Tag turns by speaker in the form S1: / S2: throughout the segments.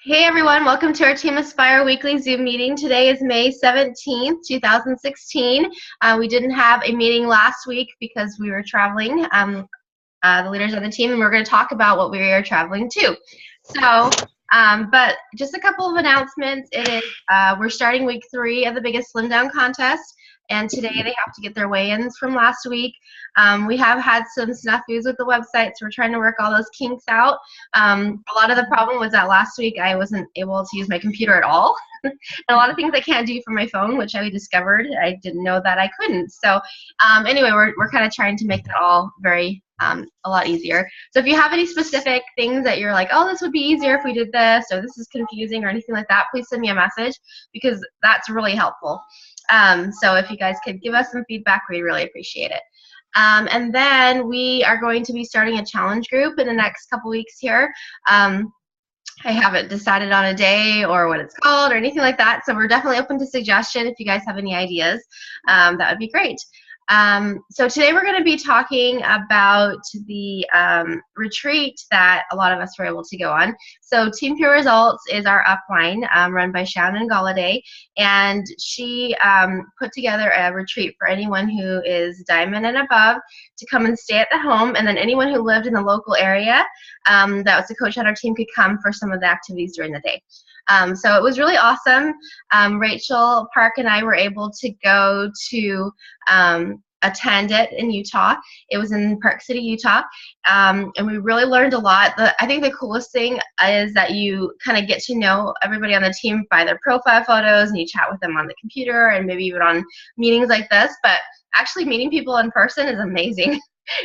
S1: Hey everyone, welcome to our Team Aspire weekly Zoom meeting. Today is May 17th, 2016. We didn't have a meeting last week because we were traveling, the leaders of the team, and we're going to talk about what we are traveling to. So, but just a couple of announcements. We're starting week 3 of the biggest slim down contest, and today they have to get their weigh-ins from last week. We have had some snafus with the website, so we're trying to work all those kinks out. A lot of the problem was that last week I wasn't able to use my computer at all. And a lot of things I can't do from my phone, which I discovered I didn't know that I couldn't. So anyway, we're kind of trying to make that all a lot easier. So if you have any specific things that you're like, oh, this would be easier if we did this, or this is confusing, or anything like that, please send me a message because that's really helpful. So if you guys could give us some feedback, we'd really appreciate it. And then we are going to be starting a challenge group in the next couple weeks here. I haven't decided on a day or what it's called or anything like that, so we're definitely open to suggestion if you guys have any ideas. That would be great. So today we're going to be talking about the retreat that a lot of us were able to go on. So Team Pure Results is our upline run by Shannon Galladay, and she put together a retreat for anyone who is diamond and above to come and stay at the home, and then anyone who lived in the local area that was a coach on our team could come for some of the activities during the day. So it was really awesome. Rachel Park and I were able to go to attend it in Utah. It was in Park City, Utah, and we really learned a lot. I think the coolest thing is that you kind of get to know everybody on the team by their profile photos, and you chat with them on the computer and maybe even on meetings like this, but actually meeting people in person is amazing.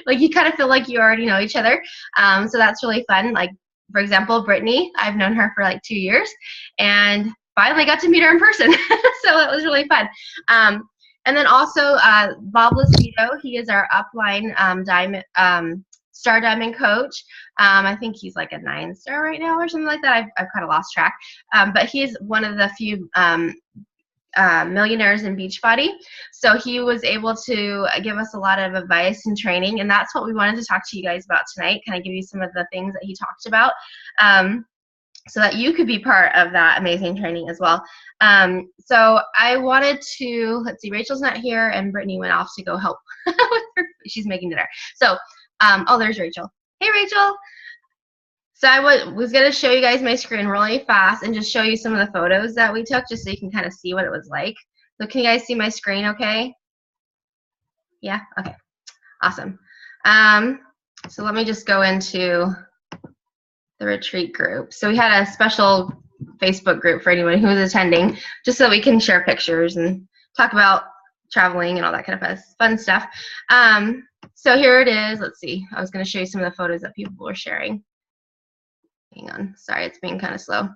S1: Like you kind of feel like you already know each other. So that's really fun. Like, for example, Britni, I've known her for like 2 years and finally got to meet her in person. So it was really fun. And then also Bob Lucido, he is our upline Star Diamond coach. I think he's like a 9-star right now or something like that. I've kind of lost track. But he's one of the few millionaires in Beachbody. So he was able to give us a lot of advice and training, and that's what we wanted to talk to you guys about tonight, kind of give you some of the things that he talked about so that you could be part of that amazing training as well. So I wanted to, let's see, Rachel's not here and Britni went off to go help with her. She's making dinner. So, oh, there's Rachel. Hey, Rachel. So I was going to show you guys my screen really fast and just show you some of the photos that we took just so you can kind of see what it was like. So can you guys see my screen okay? Yeah? Okay. Awesome. So let me just go into the retreat group. So we had a special Facebook group for anyone who was attending just so we can share pictures and talk about traveling and all that kind of fun stuff. So here it is. Let's see. I was going to show you some of the photos that people were sharing. Hang on. Sorry, it's being kind of slow.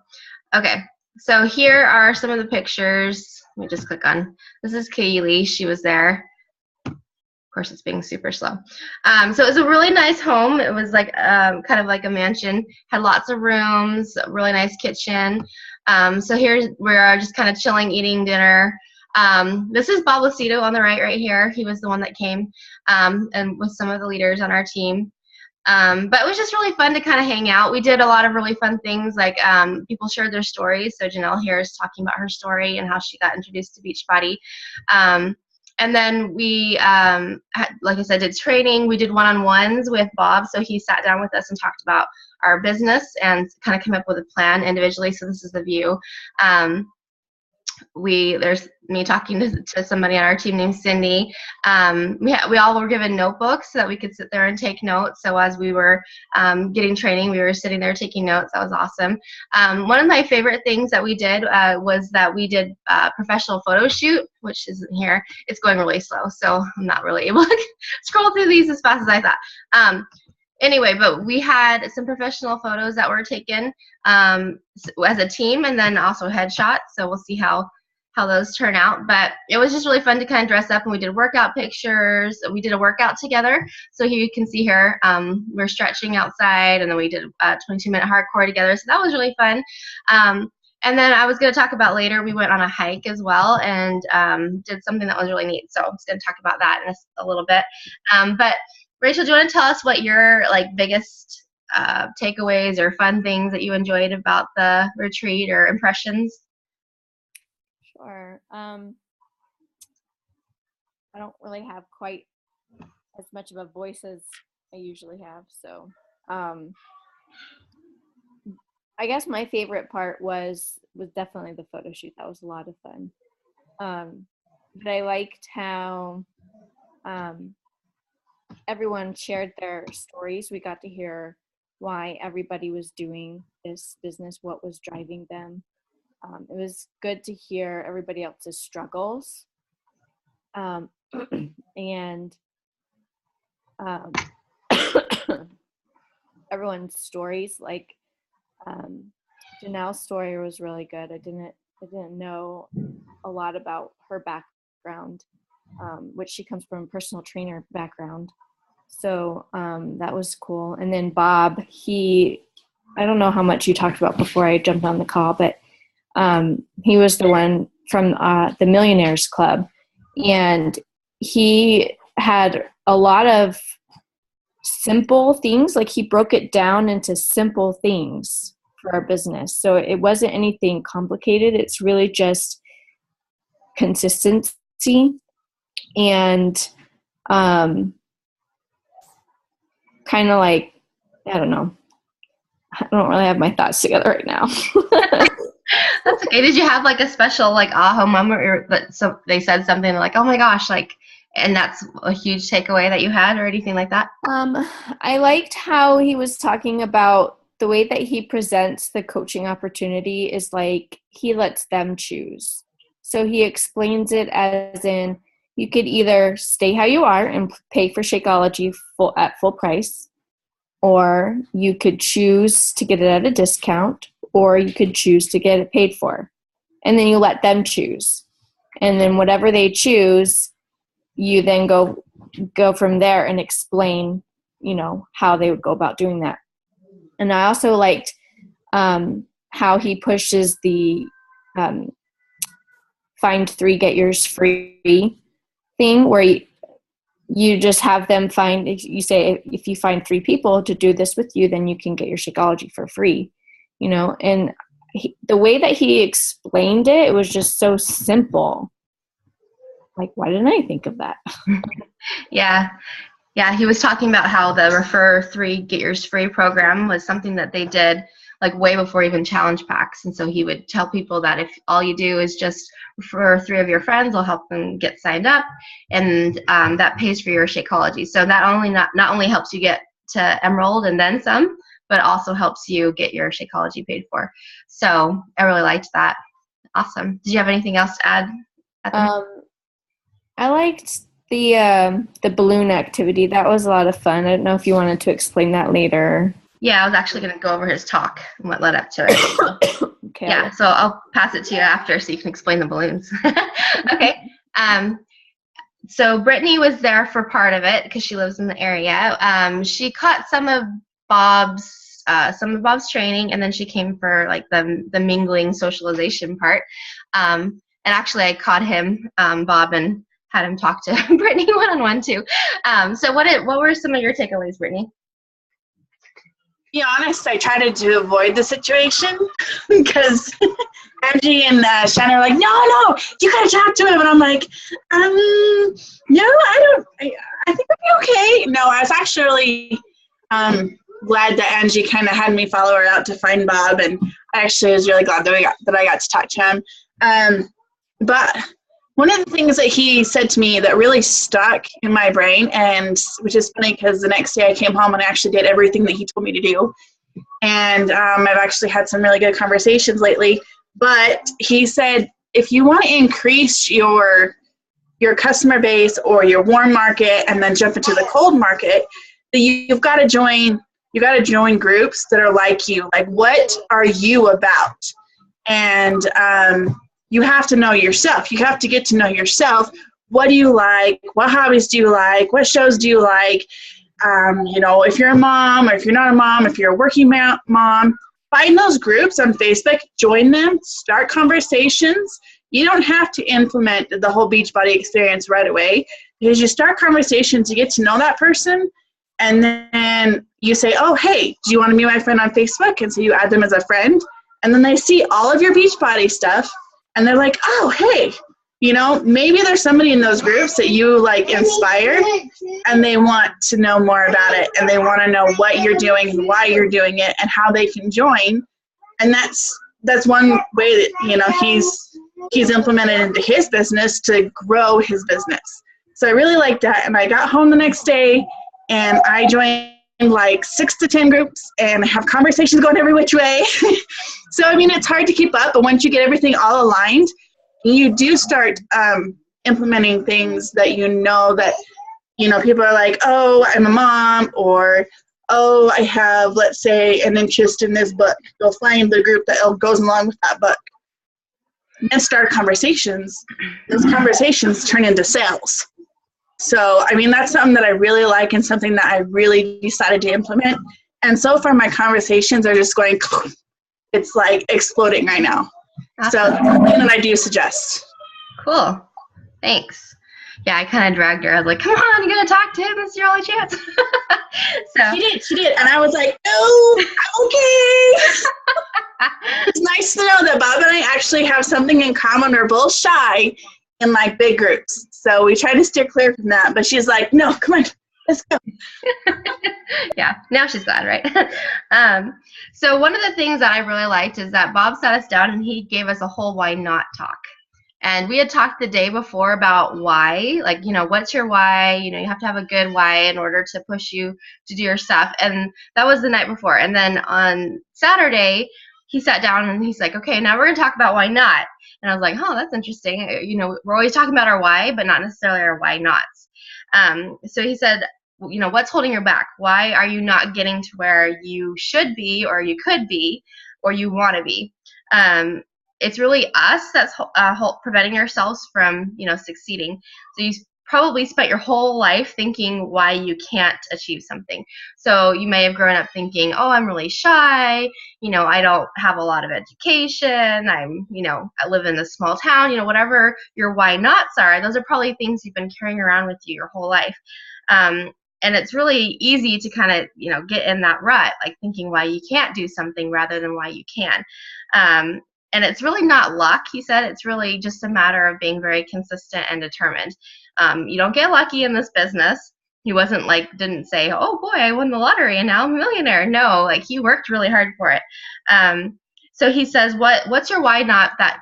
S1: Okay. So here are some of the pictures. Let me just click on. This is Kaylee. She was there. Of course, it's being super slow. So it was a really nice home. It was like kind of like a mansion. Had lots of rooms, a really nice kitchen. So here we are just kind of chilling, eating dinner. This is Bob Lucido on the right here. He was the one that came and with some of the leaders on our team. But it was just really fun to kind of hang out. We did a lot of really fun things, like people shared their stories. So Janelle here is talking about her story and how she got introduced to Beachbody. And then we, like I said, did training. We did one-on-ones with Bob. So he sat down with us and talked about our business and kind of came up with a plan individually. So this is the view. There's me talking to somebody on our team named Cindy. We all were given notebooks so that we could sit there and take notes. So as we were getting training, we were sitting there taking notes. That was awesome. One of my favorite things that we did was that we did a professional photo shoot, which isn't here. It's going really slow, so I'm not really able to scroll through these as fast as I thought. Anyway, but we had some professional photos that were taken as a team, and then also headshots. So we'll see how those turn out. But it was just really fun to kind of dress up, and we did workout pictures. We did a workout together. So here you can see here, we're stretching outside, and then we did a 22-minute hardcore together. So that was really fun. And then I was going to talk about later, we went on a hike as well and did something that was really neat. So I'm just going to talk about that in a little bit. But Rachel, do you want to tell us what your biggest takeaways or fun things that you enjoyed about the retreat or impressions?
S2: Sure. I don't really have quite as much of a voice as I usually have. So I guess my favorite part was definitely the photo shoot. That was a lot of fun. But I liked how everyone shared their stories. We got to hear why everybody was doing this business, what was driving them. It was good to hear everybody else's struggles. And everyone's stories, like Janelle's story was really good. I didn't know a lot about her background, which she comes from a personal trainer background. So that was cool. And then Bob, I don't know how much you talked about before I jumped on the call, but he was the one from the Millionaires Club, and he had a lot of simple things. Like, he broke it down into simple things for our business. So it wasn't anything complicated. It's really just consistency and kind of like, I don't know. I don't really have my thoughts together right now.
S1: That's okay. Did you have like a special like aha moment or that they said something like, oh my gosh, like, and that's a huge takeaway that you had or anything like that?
S2: I liked how he was talking about the way that he presents the coaching opportunity is like he lets them choose. So he explains it as in, you could either stay how you are and pay for Shakeology at full price, or you could choose to get it at a discount, or you could choose to get it paid for. And then you let them choose. And then whatever they choose, you then go from there and explain, how they would go about doing that. And I also liked how he pushes the find 3, get yours free thing, where you just have them you say, if you find 3 people to do this with you, then you can get your Shakeology for free, and the way that he explained it was just so simple. Like, why didn't I think of that?
S1: Yeah, he was talking about how the Refer 3, Get Yours Free program was something that they did like way before even challenge packs. And so he would tell people that if all you do is just refer 3 of your friends, will help them get signed up, and that pays for your Shakeology. So that not only helps you get to Emerald and then some, but also helps you get your Shakeology paid for. So I really liked that. Awesome. Did you have anything else to add?
S2: I liked the balloon activity. That was a lot of fun. I don't know if you wanted to explain that later.
S1: Yeah, I was actually going to go over his talk and what led up to it.
S2: Okay.
S1: Yeah, so I'll pass it to you after so you can explain the balloons. Okay. So Britni was there for part of it because she lives in the area. She caught some of Bob's training, and then she came for like the mingling socialization part. And actually, I caught him, Bob, and had him talk to Britni one-on-one too. So what were some of your takeaways, Britni?
S3: Be honest, I tried to avoid the situation because Angie and Shannon are like, no, you gotta talk to him, and I'm like, no, I think I'll be okay. No, I was actually glad that Angie kind of had me follow her out to find Bob, and I actually was really glad that I got to talk to him. But one of the things that he said to me that really stuck in my brain, and which is funny because the next day I came home and I actually did everything that he told me to do. And I've actually had some really good conversations lately. But he said, if you want to increase your customer base or your warm market and then jump into the cold market, you've got to join groups that are like you. Like, what are you about? And you have to know yourself. You have to get to know yourself. What do you like? What hobbies do you like? What shows do you like? If you're a mom or if you're not a mom, if you're a working mom, find those groups on Facebook, join them, start conversations. You don't have to implement the whole Beachbody experience right away, because you start conversations, you get to know that person, And then you say, oh, hey, do you want to be my friend on Facebook? And so you add them as a friend. And then they see all of your Beachbody stuff. And they're like, oh, hey, you know, maybe there's somebody in those groups that you like inspire, and they want to know more about it. And they want to know what you're doing and why you're doing it and how they can join. And that's one way that, you know, he's implemented into his business to grow his business. So I really like that. And I got home the next day and I joined like 6 to 10 groups and have conversations going every which way. So, I mean, it's hard to keep up, but once you get everything all aligned, you do start implementing things that that, you know, people are like, oh, I'm a mom, or, oh, I have, let's say, an interest in this book. You'll find the group that goes along with that book. And start conversations. Those conversations turn into sales. So, I mean, that's something that I really like and something that I really decided to implement. And so far, my conversations are just going, it's like exploding right now. Awesome. So that's something that I do suggest.
S1: Cool. Thanks. Yeah, I kind of dragged her. I was like, come on, you got to talk to him. This is your only chance. So
S3: She did. And I was like, oh, okay. It's nice to know that Bob and I actually have something in common. We're both shy in like big groups. So we try to steer clear from that. But she's like, no, come on, let's go.
S1: Yeah, now she's glad, right? So one of the things that I really liked is that Bob sat us down and he gave us a whole why not talk. And we had talked the day before about why, like, you know, what's your why? You know, you have to have a good why in order to push you to do your stuff. And that was the night before. And then on Saturday, he sat down and he's like, okay, now we're going to talk about why not. And I was like, oh, that's interesting. You know, we're always talking about our why, but not necessarily our why nots. So he said, you know, what's holding you back? Why are you not getting to where you should be, or you could be, or you want to be? It's really us that's preventing ourselves from, you know, succeeding. So you probably spent your whole life thinking why you can't achieve something. So you may have grown up thinking, oh, I'm really shy. You know, I don't have a lot of education. You know, I live in a small town. You know, whatever your why nots are, those are probably things you've been carrying around with you your whole life. And it's really easy to kind of, you know, get in that rut, like thinking why you can't do something rather than why you can. And it's really not luck, he said. It's really just a matter of being very consistent and determined. You don't get lucky in this business. He wasn't like, didn't say, oh boy, I won the lottery and now I'm a millionaire. No, like he worked really hard for it. So he says, what's your why not, that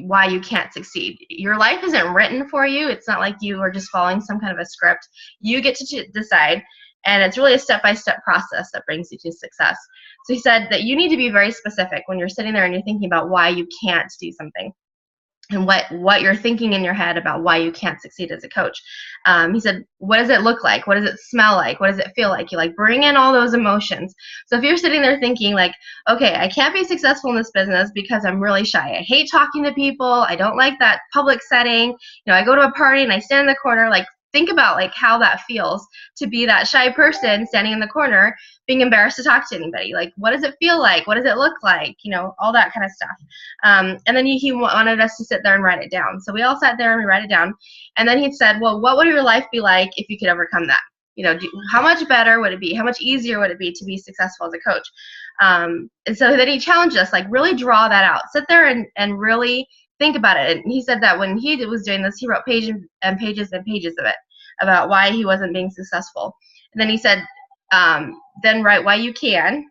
S1: why you can't succeed? Your life isn't written for you. It's not like you are just following some kind of a script. You get to decide. And it's really a step-by-step process that brings you to success. So he said that you need to be very specific when you're sitting there and you're thinking about why you can't do something, and what you're thinking in your head about why you can't succeed as a coach. He said, what does it look like? What does it smell like? What does it feel like? You like bring in all those emotions. So if you're sitting there thinking like, okay, I can't be successful in this business because I'm really shy. I hate talking to people. I don't like that public setting. You know, I go to a party and I stand in the corner. Like, think about like how that feels to be that shy person standing in the corner, being embarrassed to talk to anybody. Like, what does it feel like? What does it look like? You know, all that kind of stuff. And then he wanted us to sit there and write it down. So we all sat there and we write it down. And then he said, well, what would your life be like if you could overcome that? You know, how much better would it be? How much easier would it be to be successful as a coach? And so then he challenged us, like, really draw that out. Sit there and really think about it. And he said that when he was doing this, he wrote pages and pages and pages of it about why he wasn't being successful. And then he said, then write why you can,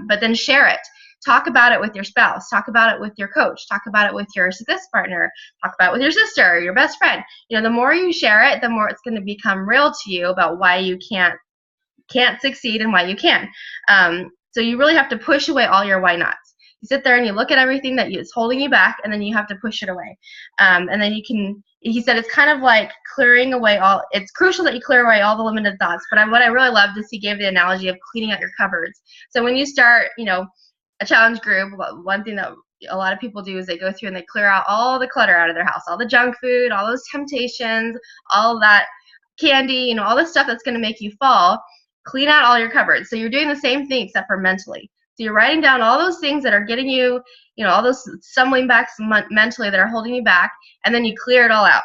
S1: but then share it. Talk about it with your spouse. Talk about it with your coach. Talk about it with your success partner. Talk about it with your sister, your best friend. You know, the more you share it, the more it's going to become real to you about why you can't succeed and why you can. So you really have to push away all your why nots. You sit there and you look at everything that is holding you back, and then you have to push it away. And then you can, he said, it's kind of like clearing away it's crucial that you clear away all the limited thoughts. But what I really loved is he gave the analogy of cleaning out your cupboards. So when you start, you know, a challenge group, one thing that a lot of people do is they go through and they clear out all the clutter out of their house, all the junk food, all those temptations, all that candy, you know, all the stuff that's going to make you fall. Clean out all your cupboards. So you're doing the same thing except for mentally. So you're writing down all those things that are getting you, you know, all those stumbling backs mentally that are holding you back, and then you clear it all out.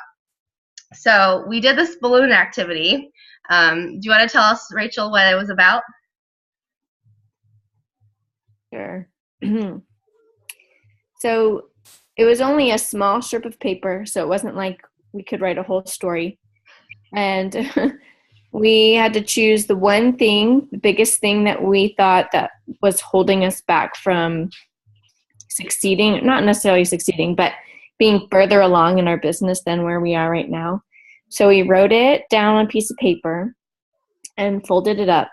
S1: So we did this balloon activity. Do you want to tell us, Rachel, what it was about?
S2: Sure. So it was only a small strip of paper, so it wasn't like we could write a whole story. And we had to choose the one thing, the biggest thing that we thought that was holding us back from succeeding, not necessarily succeeding, but being further along in our business than where we are right now. So we wrote it down on a piece of paper and folded it up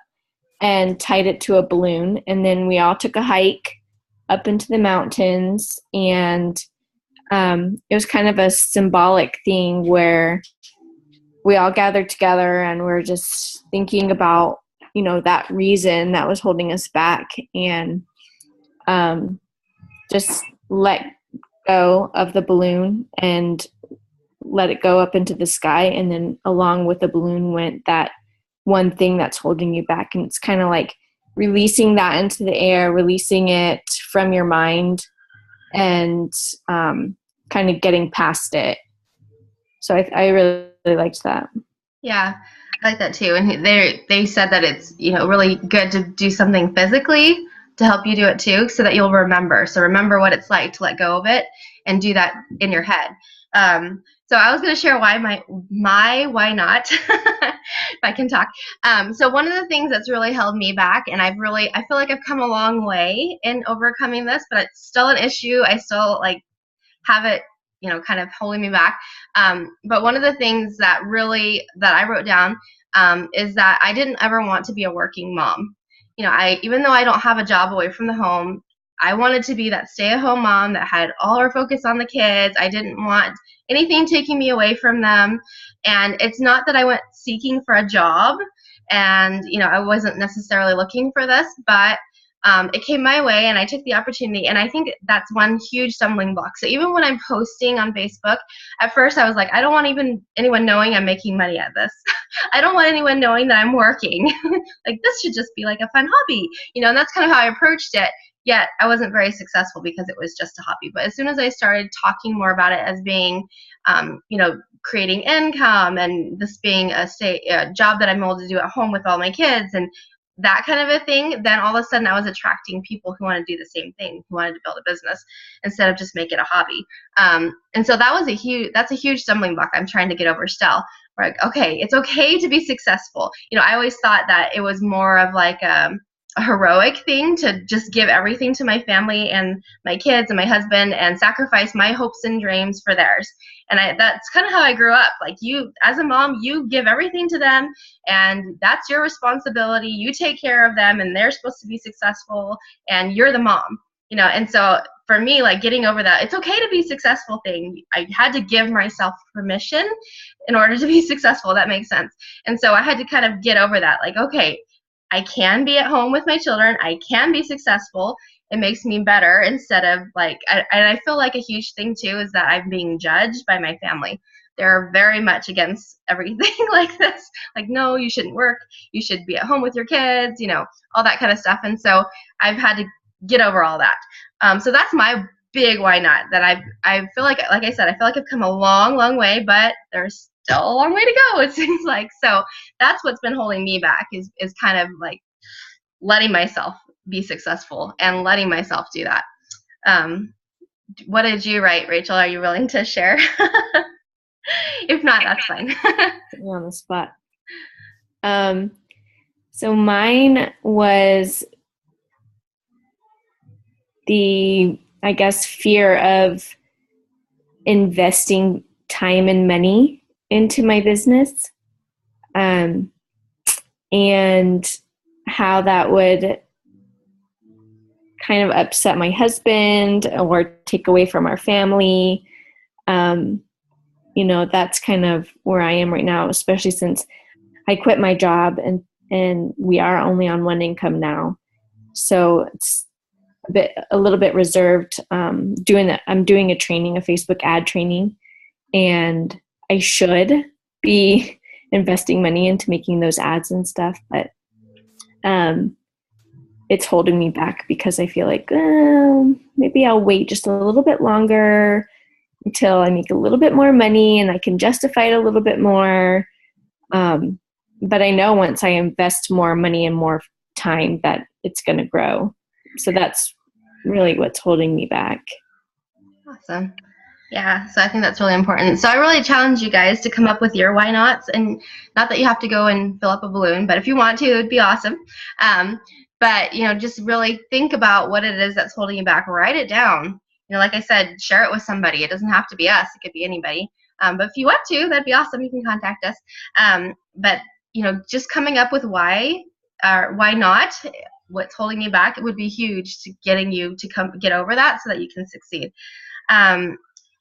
S2: and tied it to a balloon. And then we all took a hike up into the mountains, and it was kind of a symbolic thing where we all gathered together and we're just thinking about, that reason that was holding us back, and just let go of the balloon and let it go up into the sky. And then along with the balloon went that one thing that's holding you back. And it's kind of like releasing that into the air, releasing it from your mind, and kind of getting past it. So I really liked that.
S1: Yeah, I like that too. And they said that it's, really good to do something physically to help you do it too, so that you'll remember. So remember what it's like to let go of it and do that in your head. So I was going to share why why not, if I can talk. So one of the things that's really held me back, and I feel like I've come a long way in overcoming this, but it's still an issue. I still have it, kind of holding me back. But one of the things that I wrote down is that I didn't ever want to be a working mom. Even though I don't have a job away from the home, I wanted to be that stay-at-home mom that had all her focus on the kids. I didn't want anything taking me away from them. And it's not that I went seeking for a job, and I wasn't necessarily looking for this, but it came my way, and I took the opportunity. And I think that's one huge stumbling block. So even when I'm posting on Facebook, at first I was like, I don't want even anyone knowing I'm making money at this. I don't want anyone knowing that I'm working. This should just be like a fun hobby, and that's kind of how I approached it. Yet I wasn't very successful because it was just a hobby. But as soon as I started talking more about it as being, creating income, and this being a job that I'm able to do at home with all my kids, and that kind of a thing, then all of a sudden I was attracting people who want to do the same thing, who wanted to build a business instead of just make it a hobby. And so that's a huge stumbling block I'm trying to get over still. We're like, okay, it's okay to be successful. I always thought that it was more of like a heroic thing to just give everything to my family and my kids and my husband and sacrifice my hopes and dreams for theirs. And that's kind of how I grew up. Like, you, as a mom, you give everything to them, and that's your responsibility. You take care of them, and they're supposed to be successful, and you're the mom. And so for me, getting over that, it's okay to be successful thing, I had to give myself permission in order to be successful. That makes sense. And so I had to kind of get over that. Okay, I can be at home with my children. I can be successful. It makes me better, instead of and I feel like a huge thing too is that I'm being judged by my family. They're very much against everything like this. No, you shouldn't work. You should be at home with your kids, all that kind of stuff. And so I've had to get over all that. So that's my big why not, that I feel like I said, I feel like I've come a long, long way, but there's still a long way to go, it seems like. So that's what's been holding me back, is kind of letting myself be successful and letting myself do that. What did you write, Rachel? Are you willing to share? If not, that's fine.
S2: You're on the spot. So mine was the, I guess, fear of investing time and money into my business, and how that would kind of upset my husband or take away from our family. That's kind of where I am right now, especially since I quit my job and we are only on one income now. So it's a little bit reserved. I'm doing a training, a Facebook ad training, and I should be investing money into making those ads and stuff, but it's holding me back because I feel like maybe I'll wait just a little bit longer until I make a little bit more money and I can justify it a little bit more. but I know once I invest more money and more time that it's going to grow. So that's really what's holding me back.
S1: Awesome. Yeah, so I think that's really important. So I really challenge you guys to come up with your why nots, and not that you have to go and fill up a balloon, but if you want to, it would be awesome. But, you know, just really think about what it is that's holding you back. Write it down. You know, like I said, share it with somebody. It doesn't have to be us. It could be anybody. But if you want to, that'd be awesome. You can contact us. But, you know, just coming up with why not, what's holding you back, it would be huge to getting you to get over that so that you can succeed. Bob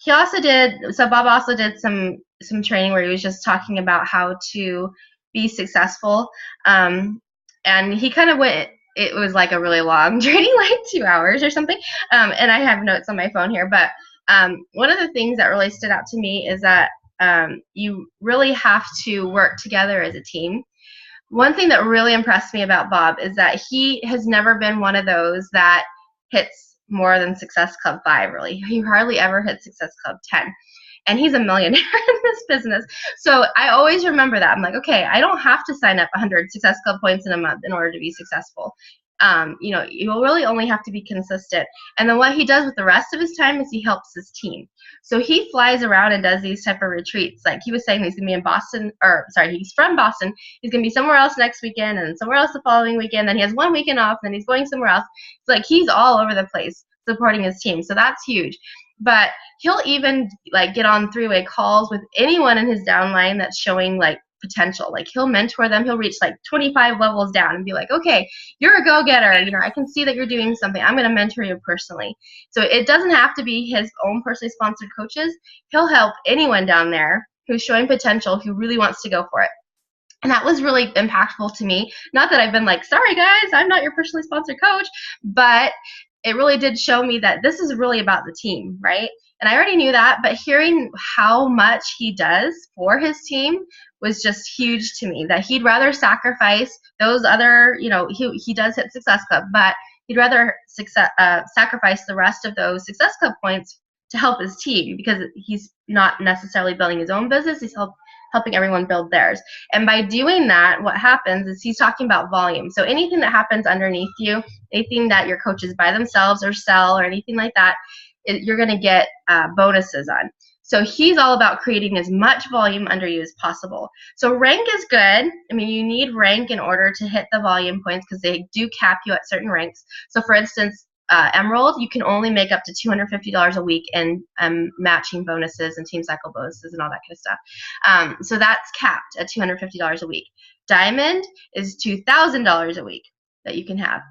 S1: also did some training where he was just talking about how to be successful. And he kind of it was like a really long training, like 2 hours or something. And I have notes on my phone here, but one of the things that really stood out to me is that you really have to work together as a team. One thing that really impressed me about Bob is that he has never been one of those that hits more than Success Club 5, really. He hardly ever hits Success Club 10. And he's a millionaire in this business. So I always remember that. I'm like, okay, I don't have to sign up 100 Success Club points in a month in order to be successful. You know, you really only have to be consistent. And then what he does with the rest of his time is he helps his team. So he flies around and does these type of retreats. Like he was saying, he's going to be in Boston, he's from Boston. He's going to be somewhere else next weekend and somewhere else the following weekend. Then he has 1 weekend off, and then he's going somewhere else. It's like he's all over the place supporting his team. So that's huge. But he'll even like get on three-way calls with anyone in his downline that's showing like potential. Like he'll mentor them. He'll reach like 25 levels down and be like, okay, you're a go-getter. You know, I can see that you're doing something. I'm going to mentor you personally. So it doesn't have to be his own personally sponsored coaches. He'll help anyone down there who's showing potential, who really wants to go for it. And that was really impactful to me. Not that I've been like, sorry guys, I'm not your personally sponsored coach, but it really did show me that this is really about the team, right? And I already knew that, but hearing how much he does for his team was just huge to me, that he'd rather sacrifice those other, you know, he does hit Success Club, but he'd rather sacrifice the rest of those Success Club points to help his team, because he's not necessarily building his own business, he's helping everyone build theirs. And by doing that, what happens is he's talking about volume. So anything that happens underneath you, anything that your coaches by themselves or sell or anything like that, you're going to get bonuses on. So he's all about creating as much volume under you as possible. So rank is good. I mean, you need rank in order to hit the volume points, because they do cap you at certain ranks. So for instance, Emerald, you can only make up to $250 a week in matching bonuses and team cycle bonuses and all that kind of stuff. So that's capped at $250 a week. Diamond is $2,000 a week that you can have.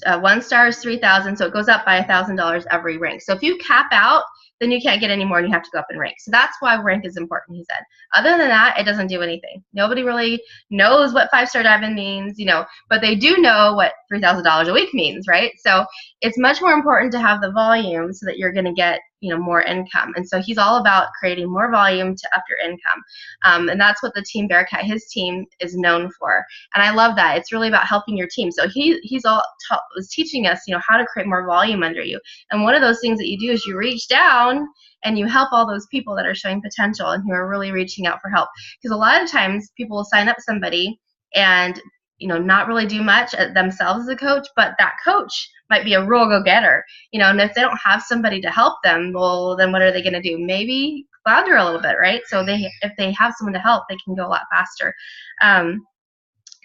S1: 1 star is $3,000, so it goes up by $1,000 every rank. So if you cap out, then you can't get any more and you have to go up in rank. So that's why rank is important, he said. Other than that, it doesn't do anything. Nobody really knows what 5-star diamond means, you know, but they do know what $3,000 a week means, right? So it's much more important to have the volume so that you're going to get, you know, more income. And so he's all about creating more volume to up your income. And that's what the Team Bearcat, his team, is known for. And I love that. It's really about helping your team. So he's was teaching us, you know, how to create more volume under you. And one of those things that you do is you reach down and you help all those people that are showing potential and who are really reaching out for help. Because a lot of times people will sign up somebody and, you know, not really do much themselves as a coach, but that coach might be a real go-getter, you know, and if they don't have somebody to help them, well, then what are they going to do? Maybe flounder a little bit, right? So if they have someone to help, they can go a lot faster.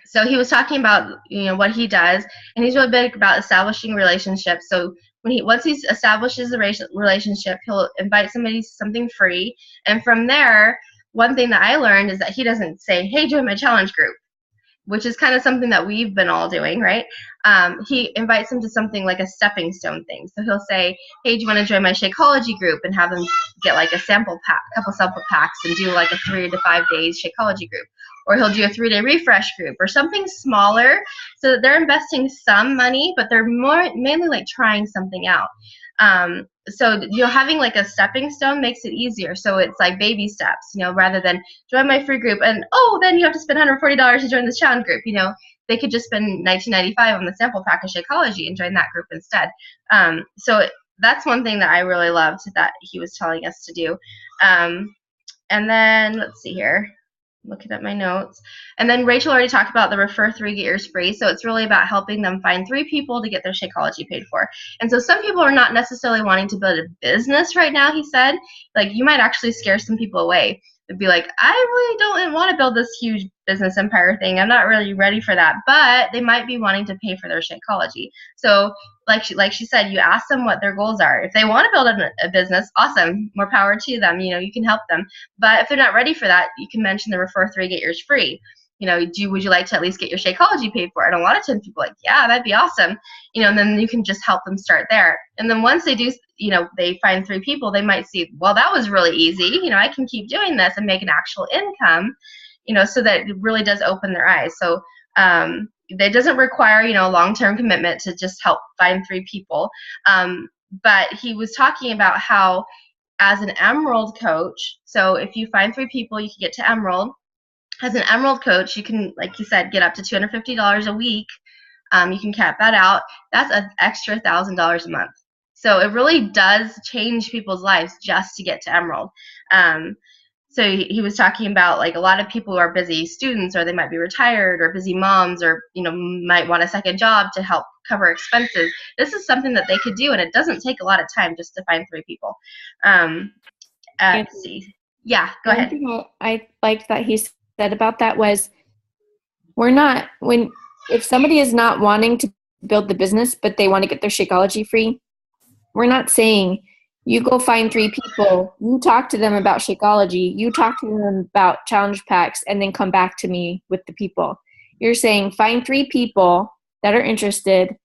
S1: So he was talking about, you know, what he does, and he's really big about establishing relationships. So once he establishes the relationship, he'll invite somebody something free, and from there, one thing that I learned is that he doesn't say, hey, join my challenge group, which is kind of something that we've been all doing, right? He invites them to something like a stepping stone thing. So he'll say, hey, do you want to join my Shakeology group, and have them get like a sample pack, couple sample packs, and do like a 3 to 5 days Shakeology group. Or he'll do a 3-day refresh group or something smaller, so that they're investing some money, but they're mainly like trying something out. So, you know, having like a stepping stone makes it easier. So it's like baby steps, you know, rather than join my free group and, oh, then you have to spend $140 to join this challenge group. You know, they could just spend $19.95 on the sample pack of Shakeology and join that group instead. So that's one thing that I really loved that he was telling us to do. And then let's see here. looking at my notes. And then Rachel already talked about the refer 3, get yours free. So it's really about helping them find 3 people to get their Shakeology paid for. And so some people are not necessarily wanting to build a business right now, he said. Like, you might actually scare some people away. It'd be like, I really don't want to build this huge business empire thing. I'm not really ready for that. But they might be wanting to pay for their Shakeology. So like she said, you ask them what their goals are. If they want to build a business, awesome, more power to them. You can help them. But if they're not ready for that, you can mention the refer 3, get yours free. Would you like to at least get your Shakeology paid for? And a lot of times people are like, yeah, that'd be awesome. And then you can just help them start there. And then once they do, they find 3 people, they might see, well, that was really easy. I can keep doing this and make an actual income, so that it really does open their eyes. So it doesn't require, a long-term commitment to just help find 3 people. But he was talking about how as an Emerald coach, so if you find 3 people, you can get to Emerald. As an Emerald coach, you can, like you said, get up to $250 a week. You can cap that out. That's an extra $1,000 a month. So it really does change people's lives just to get to Emerald. So he was talking about, like, a lot of people who are busy students, or they might be retired, or busy moms, or might want a second job to help cover expenses. This is something that they could do, and it doesn't take a lot of time just to find 3 people. Let's see. Yeah, go ahead.
S2: One thing I liked that he said about that was, if somebody is not wanting to build the business, but they want to get their Shakeology free, we're not saying you go find 3 people, you talk to them about Shakeology, you talk to them about challenge packs, and then come back to me with the people. You're saying find 3 people that are interested,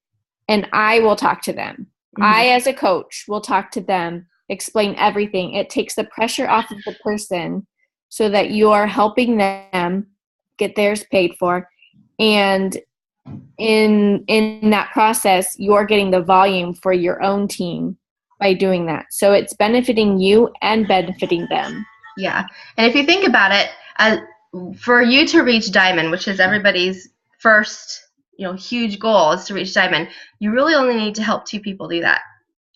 S2: and I will talk to them. Mm-hmm. I, as a coach, will talk to them, explain everything. It takes the pressure off of the person so that you are helping them get theirs paid for. And in that process, you're getting the volume for your own team by doing that. So it's benefiting you and benefiting them.
S1: Yeah. And if you think about it, for you to reach Diamond, which is everybody's first, huge goal is to reach Diamond, you really only need to help 2 people do that.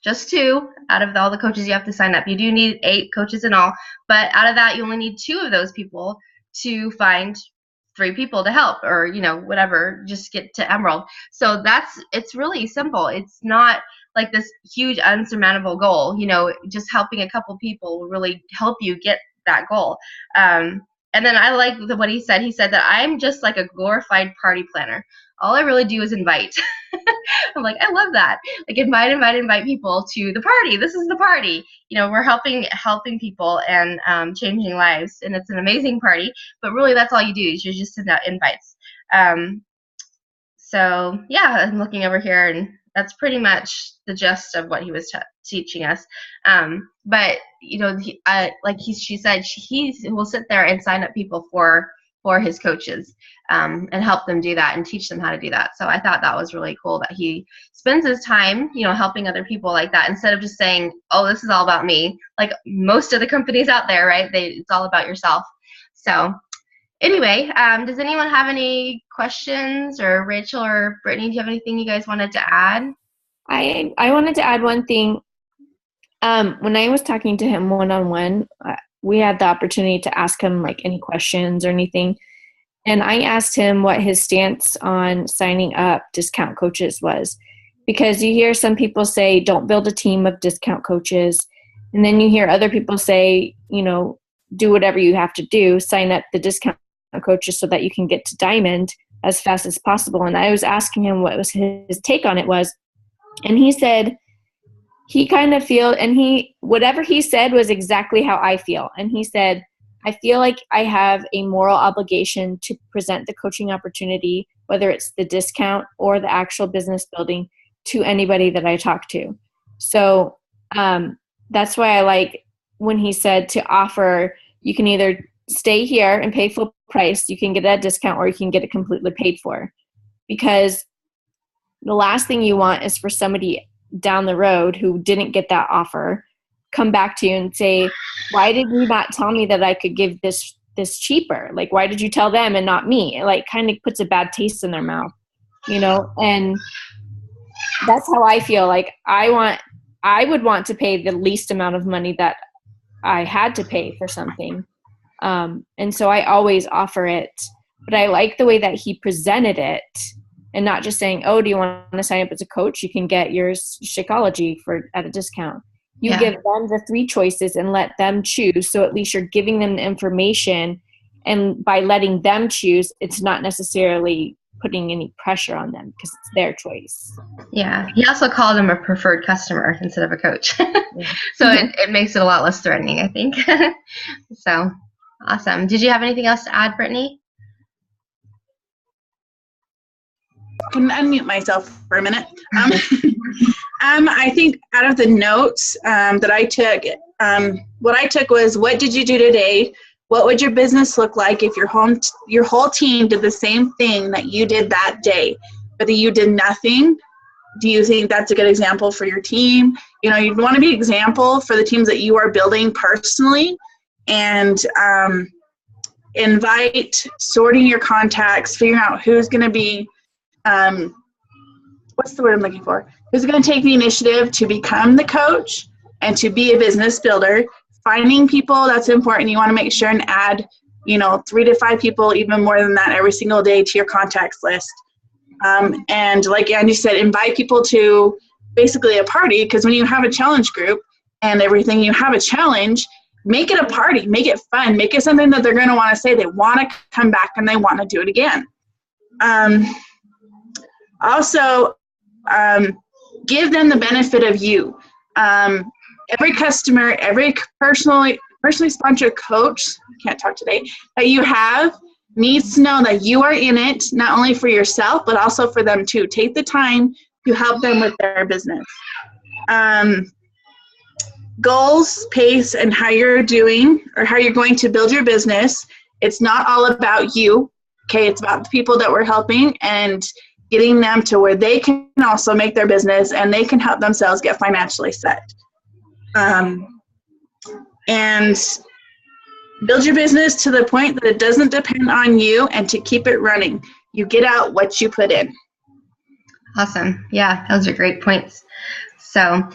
S1: Just 2 out of all the coaches you have to sign up. You do need 8 coaches in all, but out of that, you only need 2 of those people to find 3 people to help, or whatever, just get to Emerald. So it's really simple. It's not like this huge unsurmountable goal. Just helping a couple people will really help you get that goal. And then I like what he said. He said that I'm just like a glorified party planner. All I really do is invite. I'm like, I love that. Like, invite people to the party. This is the party. We're helping people and changing lives, and it's an amazing party. But really, that's all you do is you just send out invites. So yeah, I'm looking over here, and that's pretty much the gist of what he was teaching us. But she said, he will sit there and sign up people for his coaches, and help them do that and teach them how to do that. So I thought that was really cool that he spends his time, helping other people like that, instead of just saying, oh, this is all about me. Like most of the companies out there, right? It's all about yourself. So anyway, does anyone have any questions, or Rachel or Brittany, do you have anything you guys wanted to add?
S2: I wanted to add one thing. When I was talking to him one-on-one, we had the opportunity to ask him like any questions or anything. And I asked him what his stance on signing up discount coaches was, because you hear some people say, don't build a team of discount coaches. And then you hear other people say, do whatever you have to do, sign up the discount coaches so that you can get to Diamond as fast as possible. And I was asking him what was his take on it was, and he said, he kind of feel, and whatever he said was exactly how I feel. And he said, I feel like I have a moral obligation to present the coaching opportunity, whether it's the discount or the actual business building, to anybody that I talk to. So that's why I like when he said to offer, you can either stay here and pay full price, you can get a discount, or you can get it completely paid for. Because the last thing you want is for somebody down the road who didn't get that offer come back to you and say, why did you not tell me that I could give this cheaper? Like, why did you tell them and not me? It like kind of puts a bad taste in their mouth, and that's how I feel. Like I would want to pay the least amount of money that I had to pay for something. And so I always offer it, but I like the way that he presented it and not just saying, oh, do you want to sign up as a coach? You can get your Shakeology at a discount. You give them the 3 choices and let them choose. So at least you're giving them the information, and by letting them choose, it's not necessarily putting any pressure on them because it's their choice.
S1: Yeah. He also called him a preferred customer instead of a coach. So it makes it a lot less threatening, I think. So awesome. Did you have anything else to add, Britni?
S3: I can unmute myself for a minute. I think out of the notes that I took, what I took was, what did you do today? What would your business look like if your whole team did the same thing that you did that day? Whether you did nothing, do you think that's a good example for your team? You know, you'd want to be an example for the teams that you are building personally, and invite sorting your contacts, figuring out who's going to be, what's the word I'm looking for? Who's going to take the initiative to become the coach and to be a business builder? Finding people, that's important. You want to make sure and add, 3 to 5 people, even more than that, every single day to your contacts list. And like Angie said, invite people to basically a party, because when you have a challenge group and everything, you have a challenge, make it a party, make it fun, make it something that they're going to want to say they want to come back and they want to do it again. Also, give them the benefit of you. Every customer, every personally sponsored coach, I can't talk today, that you have needs to know that you are in it, not only for yourself, but also for them too. Take the time to help them with their business. Goals, pace, and how you're doing or how you're going to build your business. It's not all about you, okay? It's about the people that we're helping and getting them to where they can also make their business and they can help themselves get financially set. And build your business to the point that it doesn't depend on you, and to keep it running. You get out what you put in.
S1: Awesome. Yeah, those are great points. So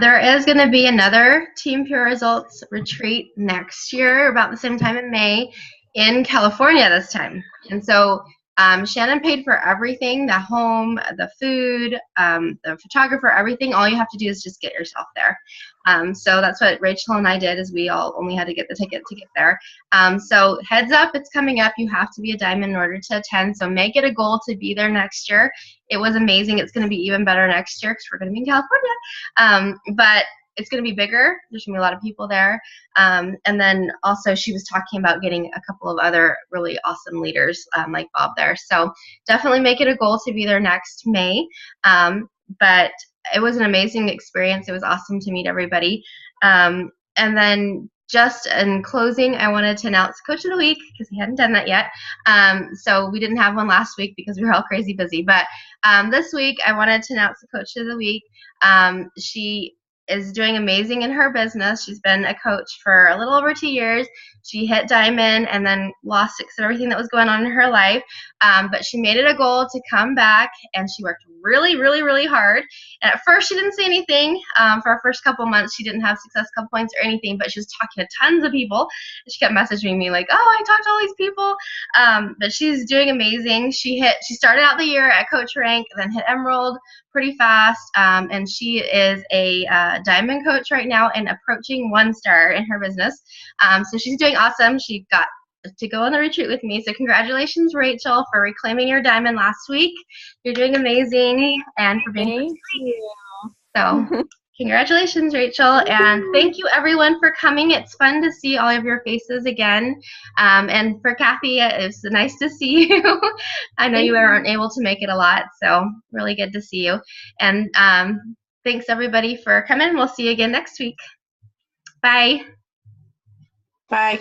S1: there is going to be another Team Pure Results retreat next year, about the same time in May, in California this time. And so Shannon paid for everything, the home, the food, the photographer, everything. All you have to do is just get yourself there. So that's what Rachel and I did, is we all only had to get the ticket to get there. So heads up, it's coming up. You have to be a diamond in order to attend. So make it a goal to be there next year. It was amazing. It's going to be even better next year because we're going to be in California. But it's going to be bigger. There's going to be a lot of people there. And then also she was talking about getting a couple of other really awesome leaders like Bob there. So definitely make it a goal to be there next May. But it was an amazing experience. It was awesome to meet everybody. And then just in closing, I wanted to announce Coach of the Week because we hadn't done that yet. So we didn't have one last week because we were all crazy busy. But this week, I wanted to announce the Coach of the Week. She is doing amazing in her business. She's been a coach for a little over 2 years. She hit diamond and then lost 6 of everything that was going on in her life. But she made it a goal to come back, and she worked really, really, really hard. And at first, she didn't say anything. For our first couple months, she didn't have success couple points or anything, but she was talking to tons of people. She kept messaging me like, oh, I talked to all these people. But she's doing amazing. She started out the year at coach rank, then hit emerald pretty fast. And she is a diamond coach right now and approaching 1-star in her business. So she's doing awesome. She got to go on the retreat with me. So congratulations, Rachel, for reclaiming your diamond last week. You're doing amazing, and for being so congratulations, Rachel, and thank you everyone for coming. It's fun to see all of your faces again. And for Kathy, it's nice to see you. I know you weren't able to make it a lot, so really good to see you. And thanks everybody for coming. We'll see you again next week. Bye.
S3: Bye.